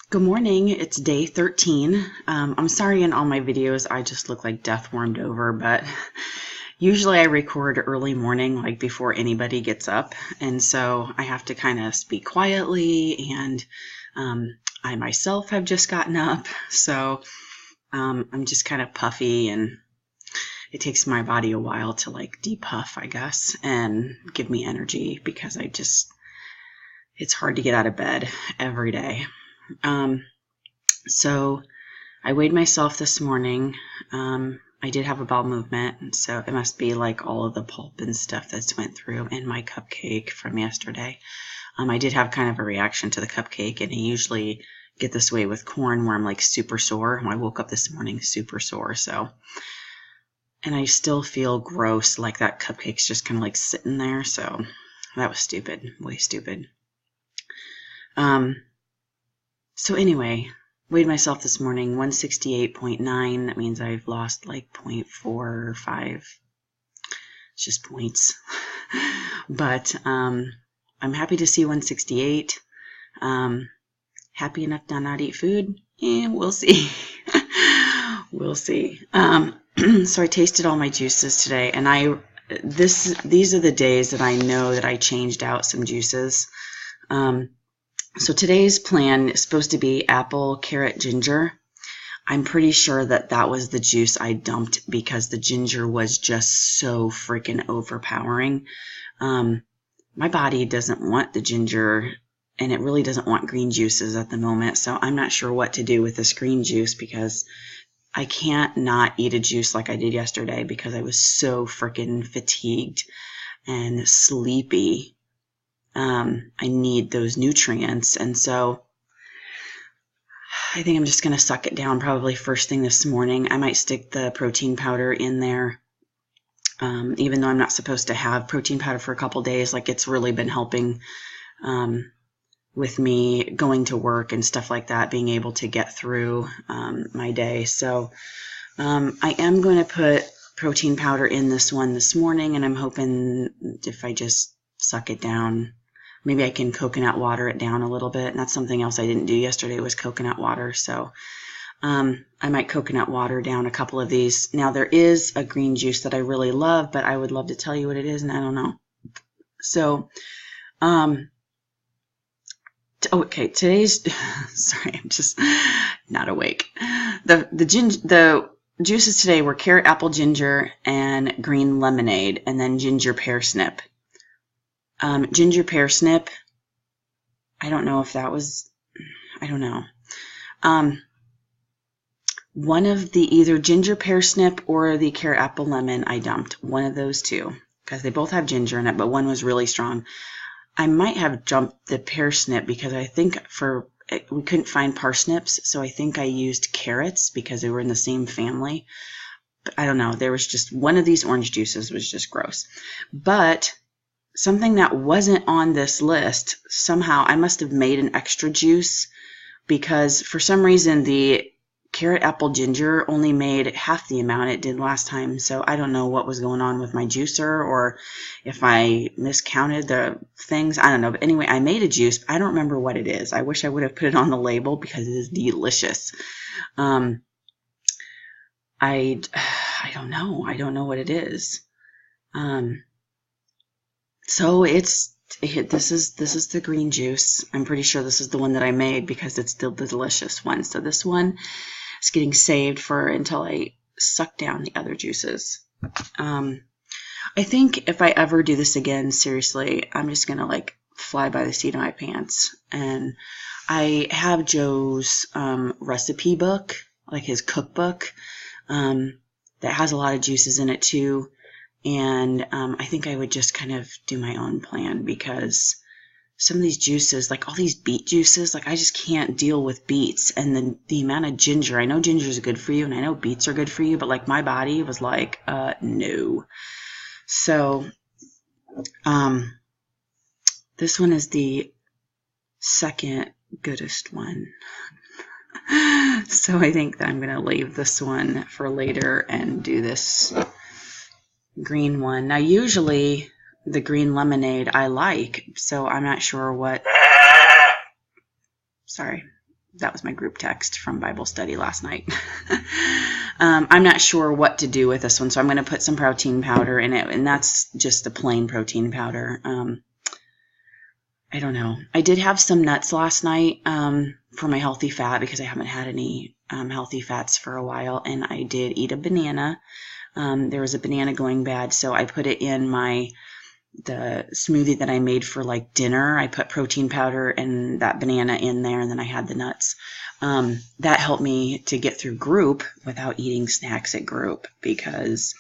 Good morning. It's day 13. I'm sorry in all my videos I just look like death warmed over, but usually I record early morning, like before anybody gets up. And so I have to kind of speak quietly, and I myself have just gotten up. So I'm just kind of puffy, and it takes my body a while to like depuff, I guess, and give me energy because it's hard to get out of bed every day. So I weighed myself this morning. I did have a bowel movement, so it must be like all of the pulp and stuff that's went through in my cupcake from yesterday. I did have kind of a reaction to the cupcake, and I usually get this way with corn where I'm like super sore. I woke up this morning super sore, and I still feel gross, like that cupcake's just kind of like sitting there, so that was stupid, way stupid. So anyway, weighed myself this morning, 168.9. That means I've lost like 0.45. It's just points. But I'm happy to see 168. Happy enough to not eat food? We'll see. We'll see. So I tasted all my juices today, and these are the days that I know that I changed out some juices. So today's plan is supposed to be apple, carrot, ginger. I'm pretty sure that was the juice I dumped because the ginger was just so freaking overpowering. My body doesn't want the ginger, and it really doesn't want green juices at the moment. So I'm not sure what to do with this green juice because I can't not eat a juice like I did yesterday because I was so freaking fatigued and sleepy. I need those nutrients, and so I think I'm just going to suck it down probably first thing this morning. I might stick the protein powder in there, even though I'm not supposed to have protein powder for a couple days. Like, it's really been helping with me going to work and stuff like that, being able to get through my day. So I am going to put protein powder in this one this morning, and I'm hoping if I just suck it down, maybe I can coconut water it down a little bit. And that's something else I didn't do yesterday was coconut water. So I might coconut water down a couple of these. Now, there is a green juice that I really love, but I would love to tell you what it is, and I don't know. So, okay, today's, sorry, I'm just not awake. The juices today were carrot, apple, ginger, and green lemonade, and then ginger pear snip. Ginger pear snip, I don't know if that was, I don't know. One of the either ginger pear snip or the carrot apple lemon I dumped. One of those two, because they both have ginger in it, but one was really strong. I might have dumped the pear snip because I think we couldn't find parsnips, so I think I used carrots because they were in the same family. But I don't know. There was just one of these orange juices was just gross. But something that wasn't on this list, somehow I must have made an extra juice because for some reason the carrot apple ginger only made half the amount it did last time. So I don't know what was going on with my juicer or if I miscounted the things. I don't know. But anyway, I made a juice. I don't remember what it is. I wish I would have put it on the label because it is delicious. I don't know. I don't know what it is. So this is the green juice. I'm pretty sure this is the one that I made because it's still the delicious one. So this one is getting saved for until I suck down the other juices. I think if I ever do this again, seriously, I'm just going to like fly by the seat of my pants. And I have Joe's recipe book, like his cookbook, that has a lot of juices in it too. And I think I would just kind of do my own plan because some of these juices, like all these beet juices, like I just can't deal with beets. And the amount of ginger, I know ginger is good for you and I know beets are good for you, but like my body was like, no. So this one is the second goodest one. So I think that I'm going to leave this one for later and do this green one. Now, usually the green lemonade I like, so I'm not sure what, sorry, That was my group text from Bible study last night. I'm not sure what to do with this one, so I'm going to put some protein powder in it, and that's just a plain protein powder. I don't know. I did have some nuts last night for my healthy fat because I haven't had any healthy fats for a while, and I did eat a banana. There was a banana going bad, so I put it in the smoothie that I made for like dinner. I put protein powder and that banana in there, and then I had the nuts. That helped me to get through group without eating snacks at group, because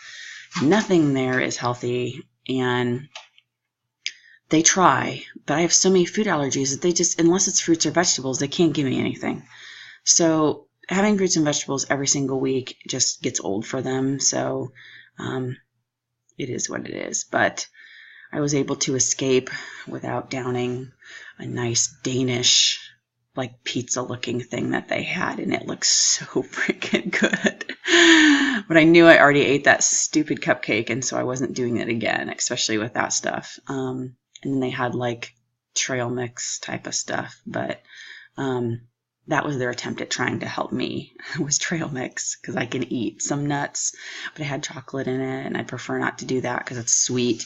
nothing there is healthy, and they try, but I have so many food allergies that they just, unless it's fruits or vegetables, they can't give me anything. So having fruits and vegetables every single week just gets old for them. So it is what it is. But I was able to escape without downing a nice Danish, like pizza looking thing that they had, and it looks so freaking good. But I knew I already ate that stupid cupcake, and so I wasn't doing it again, especially with that stuff. And then they had like trail mix type of stuff, but that was their attempt at trying to help me, was trail mix, because I can eat some nuts, but it had chocolate in it, and I prefer not to do that because it's sweet.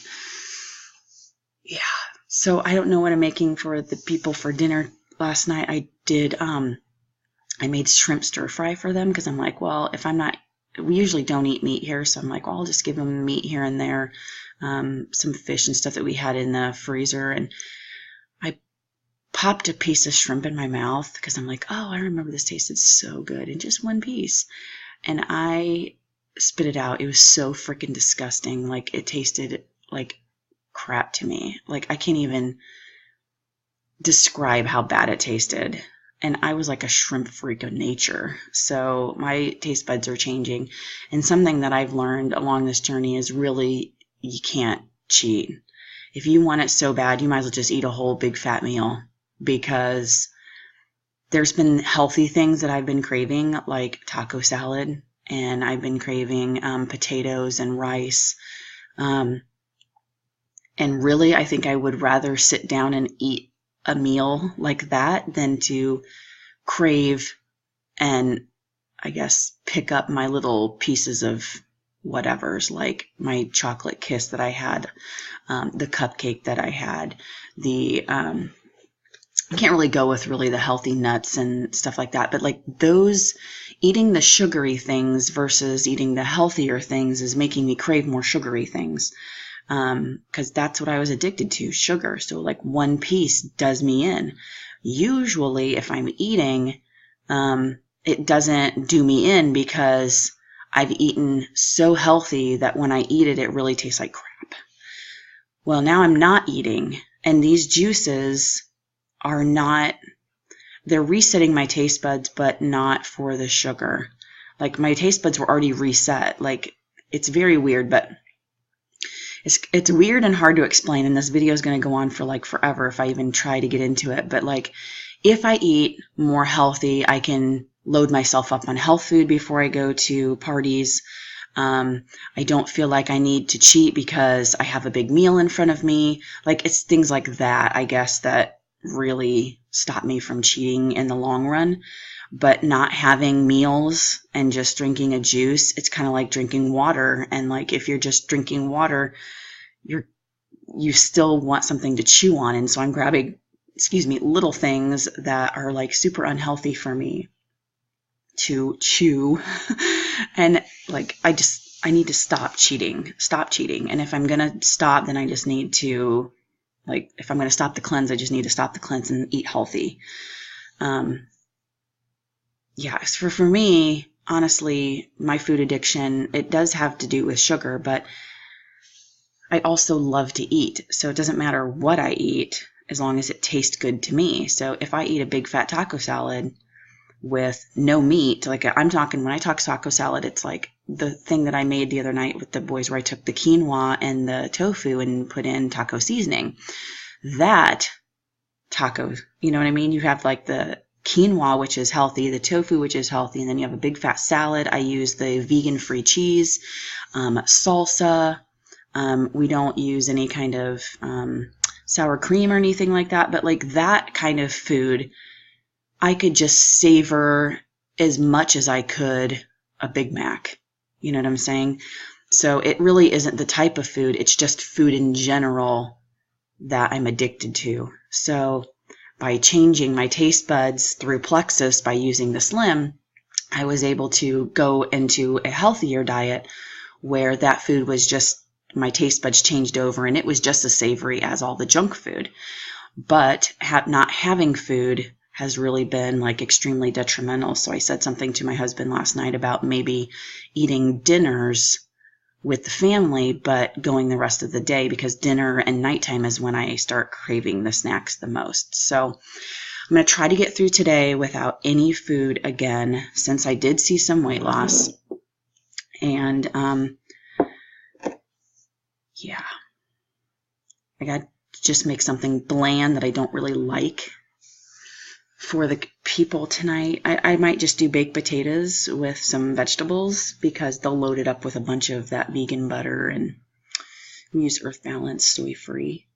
Yeah, so I don't know what I'm making for the people for dinner last night. I did, I made shrimp stir fry for them, because I'm like, well, if I'm not, we usually don't eat meat here, so I'm like, well, I'll just give them meat here and there, some fish and stuff that we had in the freezer, and I popped a piece of shrimp in my mouth, because I'm like, oh, I remember this tasted so good, in just one piece, and I spit it out. It was so freaking disgusting. Like, it tasted like crap to me. Like, I can't even describe how bad it tasted. And I was like a shrimp freak of nature. So my taste buds are changing. And something that I've learned along this journey is really, you can't cheat. If you want it so bad, you might as well just eat a whole big fat meal, because there's been healthy things that I've been craving, like taco salad, and I've been craving potatoes and rice. And really, I think I would rather sit down and eat a meal like that than to crave and, I guess, pick up my little pieces of whatevers, like my chocolate kiss that I had, the cupcake that I had, I can't really go with really the healthy nuts and stuff like that, but like those, eating the sugary things versus eating the healthier things is making me crave more sugary things. Because that's what I was addicted to, sugar. So like one piece does me in. Usually if I'm eating, it doesn't do me in, because I've eaten so healthy that when I eat it, it really tastes like crap. Well, now I'm not eating, and these juices are not, they're resetting my taste buds, but not for the sugar. Like, my taste buds were already reset. Like, it's very weird, but it's weird and hard to explain, and this video is going to go on for like forever if I even try to get into it. But like, if I eat more healthy, I can load myself up on health food before I go to parties. I don't feel like I need to cheat because I have a big meal in front of me. Like, it's things like that, I guess, that really stop me from cheating in the long run. But not having meals and just drinking a juice, it's kind of like drinking water. And like, if you're just drinking water, you still want something to chew on. And so I'm grabbing, little things that are like super unhealthy for me to chew. And like, I need to stop cheating. And if I'm going to stop, then I just need to, like, if I'm going to stop the cleanse, I just need to stop the cleanse and eat healthy. Yeah, for me, honestly, my food addiction, it does have to do with sugar, but I also love to eat. So it doesn't matter what I eat as long as it tastes good to me. So if I eat a big fat taco salad with no meat, like when I talk taco salad, it's like the thing that I made the other night with the boys, where I took the quinoa and the tofu and put in taco seasoning. That taco, you know what I mean? You have like the quinoa, which is healthy, the tofu, which is healthy, and then you have a big fat salad. I use the vegan-free cheese, salsa. We don't use any kind of sour cream or anything like that, but like that kind of food, I could just savor as much as I could a Big Mac. You know what I'm saying? So it really isn't the type of food. It's just food in general that I'm addicted to. So by changing my taste buds through Plexus by using the Slim, I was able to go into a healthier diet where that food was just, my taste buds changed over and it was just as savory as all the junk food. But not having food has really been like extremely detrimental. So I said something to my husband last night about maybe eating dinners with the family, but going the rest of the day, because dinner and nighttime is when I start craving the snacks the most. So I'm going to try to get through today without any food again, since I did see some weight loss. And yeah, I got to just make something bland that I don't really like for the people tonight. I might just do baked potatoes with some vegetables, because they'll load it up with a bunch of that vegan butter, and we use Earth Balance soy-free.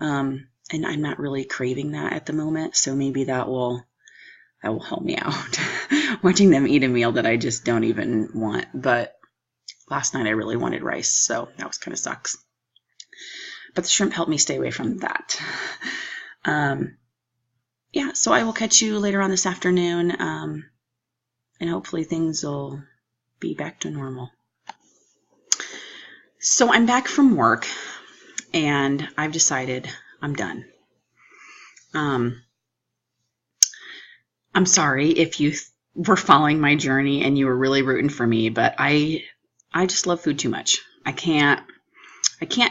And I'm not really craving that at the moment, so maybe that will help me out. Watching them eat a meal that I just don't even want. But last night I really wanted rice, so that was kind of sucks. But the shrimp helped me stay away from that. Yeah, so I will catch you later on this afternoon, and hopefully things will be back to normal. So I'm back from work, and I've decided I'm done. I'm sorry if you were following my journey and you were really rooting for me, but I just love food too much. I can't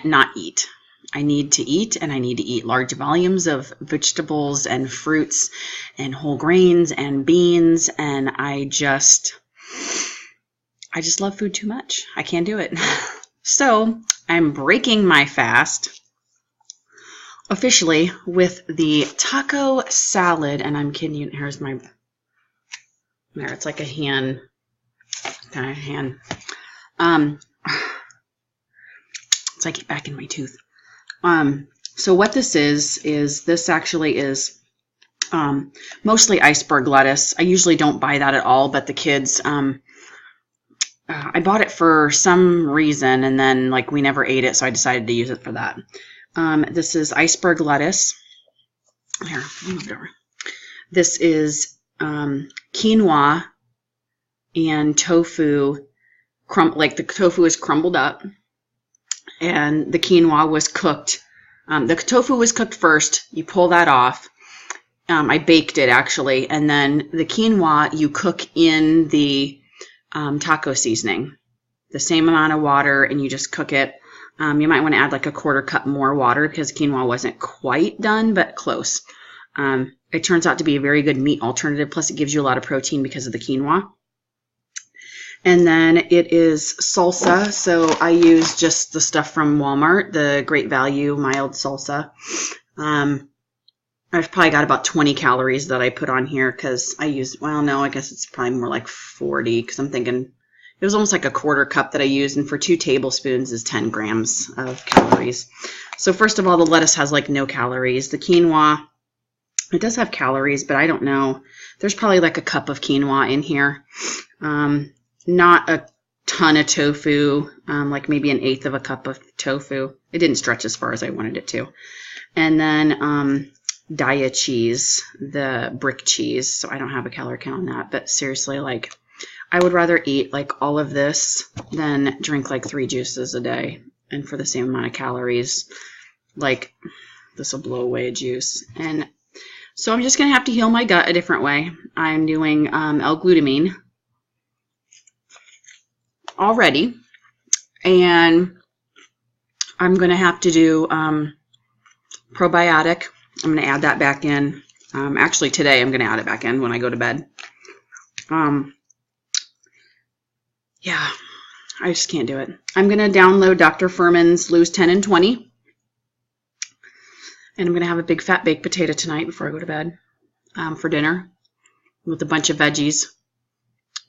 not eat. I need to eat, and I need to eat large volumes of vegetables and fruits and whole grains and beans, and I just love food too much. I can't do it. So I'm breaking my fast officially with the taco salad, and I'm kidding you. Here's my, there, it's like a hand, kind of hand. It's like back in my tooth. So what this is this actually is mostly iceberg lettuce. I usually don't buy that at all, but the kids, I bought it for some reason, and then like we never ate it, so I decided to use it for that. This is iceberg lettuce. Here, let me move it over. This is quinoa and tofu, like the tofu is crumbled up, and the quinoa was cooked. The tofu was cooked first. You pull that off. I baked it actually, and then the quinoa you cook in the taco seasoning. The same amount of water, and you just cook it. You might want to add like a 1/4 cup more water, because quinoa wasn't quite done, but close. It turns out to be a very good meat alternative. Plus, it gives you a lot of protein because of the quinoa. And then it is salsa. So I use just the stuff from Walmart, the Great Value mild salsa. I've probably got about 20 calories that I put on here, because I use, well, no, I guess it's probably more like 40, because I'm thinking it was almost like a 1/4 cup that I used, and for 2 tablespoons is 10 grams of calories. So first of all, the lettuce has like no calories. The quinoa, it does have calories, but I don't know. There's probably like a cup of quinoa in here. Not a ton of tofu, like maybe 1/8 of a cup of tofu. It didn't stretch as far as I wanted it to. And then Daiya cheese, the brick cheese. So I don't have a calorie count on that, but seriously, like I would rather eat like all of this than drink like 3 juices a day, and for the same amount of calories. Like this will blow away a juice. And so I'm just going to have to heal my gut a different way. I'm doing L-glutamine already, and I'm going to have to do probiotic. I'm going to add that back in. Actually, today I'm going to add it back in when I go to bed. Yeah, I just can't do it. I'm going to download Dr. Furman's Lose 10 and 20. And I'm going to have a big fat baked potato tonight before I go to bed for dinner with a bunch of veggies.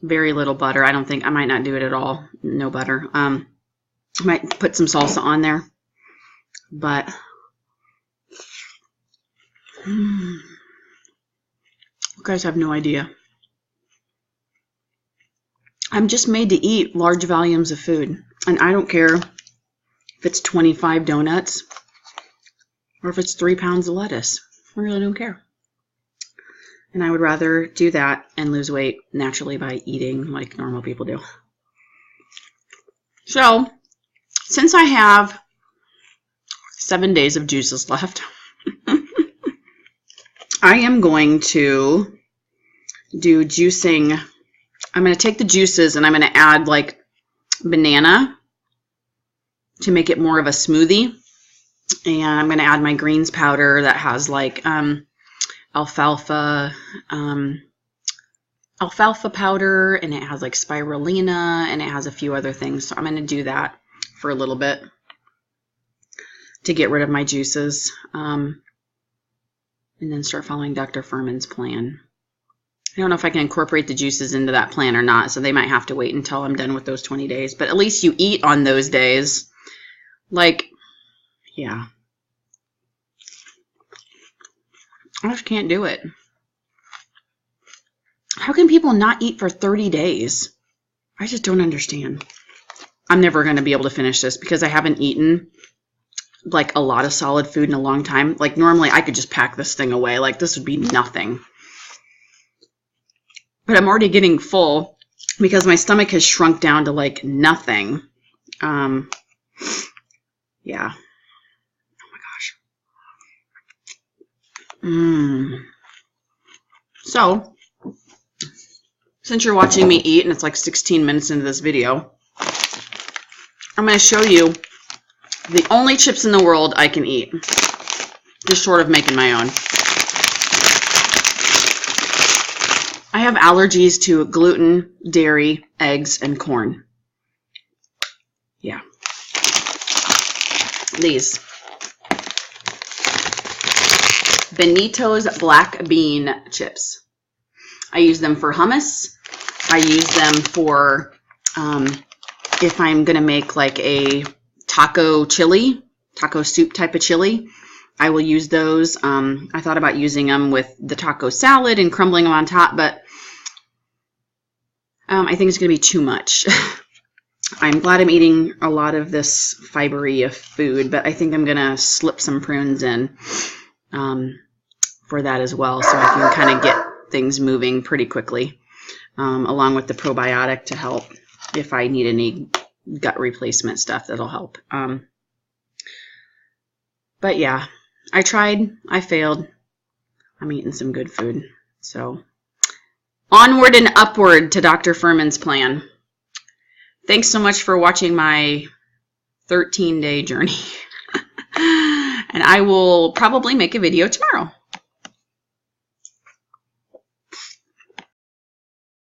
Very little butter. I don't think, I might not do it at all. No butter. I might put some salsa on there. But guys have no idea. I'm just made to eat large volumes of food. And I don't care if it's 25 donuts or if it's 3 pounds of lettuce. I really don't care. And I would rather do that and lose weight naturally by eating like normal people do. So, since I have 7 days of juices left, I am going to do juicing. I'm going to take the juices and I'm going to add like banana to make it more of a smoothie. And I'm going to add my greens powder that has like alfalfa powder, and it has like spirulina, and it has a few other things. So I'm going to do that for a little bit to get rid of my juices, and then start following Dr. Furman's plan. I don't know if I can incorporate the juices into that plan or not, so they might have to wait until I'm done with those 20 days. But at least you eat on those days. Like, yeah. I just can't do it. How can people not eat for 30 days? I just don't understand. I'm never going to be able to finish this because I haven't eaten like a lot of solid food in a long time. Like normally I could just pack this thing away. Like this would be nothing. But I'm already getting full because my stomach has shrunk down to like nothing. Yeah. Oh my gosh. So, since you're watching me eat and it's like 16 minutes into this video, I'm going to show you the only chips in the world I can eat. Just sort of making my own. I have allergies to gluten, dairy, eggs, and corn. Yeah. These. Benito's black bean chips. I use them for hummus. I use them for if I'm going to make like a taco chili, taco soup type of chili. I will use those. I thought about using them with the taco salad and crumbling them on top, but I think it's going to be too much. I'm glad I'm eating a lot of this fibery of food, but I think I'm going to slip some prunes in for that as well, so I can kind of get things moving pretty quickly, along with the probiotic to help if I need any gut replacement stuff that'll help. But yeah, I tried, I failed. I'm eating some good food. So onward and upward to Dr. Furman's plan. Thanks so much for watching my 13-day journey. And I will probably make a video tomorrow.